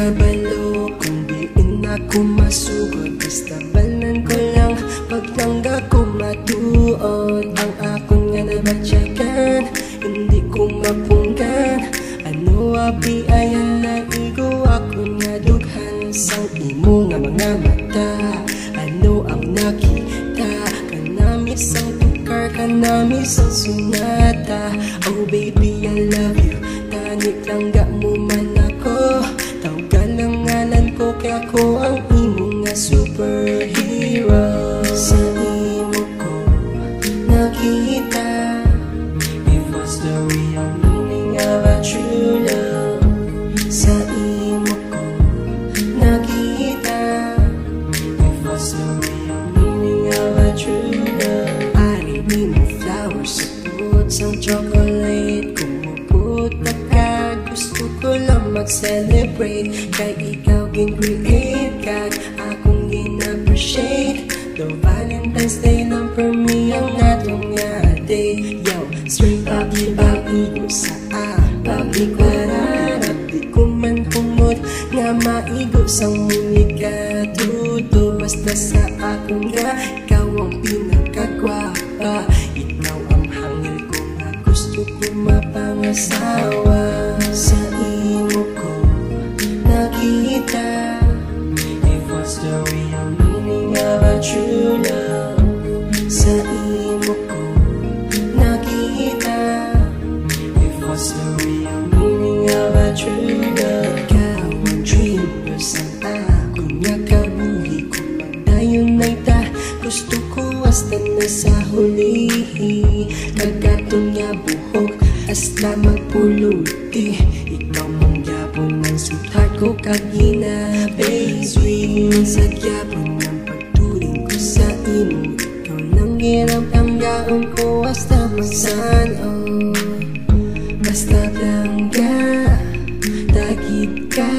kabalo kung diin ako masugod. Basta banan ko lang pag lang ako matuod. Ang akong nga nabatyagan, hindi ko mapunggan. Ano abi ayan na igo ako nga dughan sang imo nga mga mata. Ano ang nakita kanami sang tukar, kanami sang sunata. Oh baby I love you, tanik lang ga mo man ako. Tawgan ang ngalan ko kaya ako ang imo nga superhero. Sa imo ko nakita, it was the real meaning of a true love. Sa imo ko nakita, it was the real meaning of a true love. Ari mo flowers sa fruits ang chocolate. Kumupot na ka, gusto ko lang mag-celebrate. Kay ikaw gin-create kag akong gin-appreciate. The Valentine's Day lang for me ang atong nga day. Yo, straight up ibago sa public pararap. Di ko man humot nga maigo sang munika tuto. Basta sa akong nga ikaw ang pinakagwapa. Ikaw ang hangil ko nga gusto ko mapangasawa. Sa imo ko nakita, it was the real meaning of a true love. Sa imo ko nakita, it was the real meaning of a true love. Ikaw ang dream girl sa ako nga kabuhi ko. Pagdayon na ita, gusto ko hasta na sa huli. Kagatong nga buhok hasta magpuluti. Ikaw mong yapon ng sweetheart ko kaginabe. Sweet sa yapon ng pagturing ko sa imo. Ikaw lang ginang panggaon ko hasta magsano. Basta langga, dagit ka.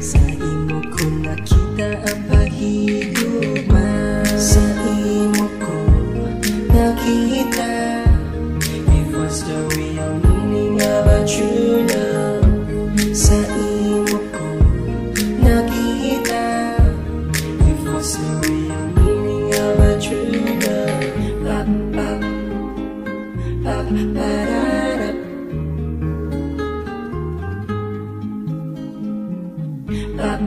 Sa imo ko nakita ang paghigugma. Sa imo ko nakita, it was the real meaning of a true love. Sa imo ko nakita, it was the real meaning of a true love. Pap, pap, pap, pararap. Pap,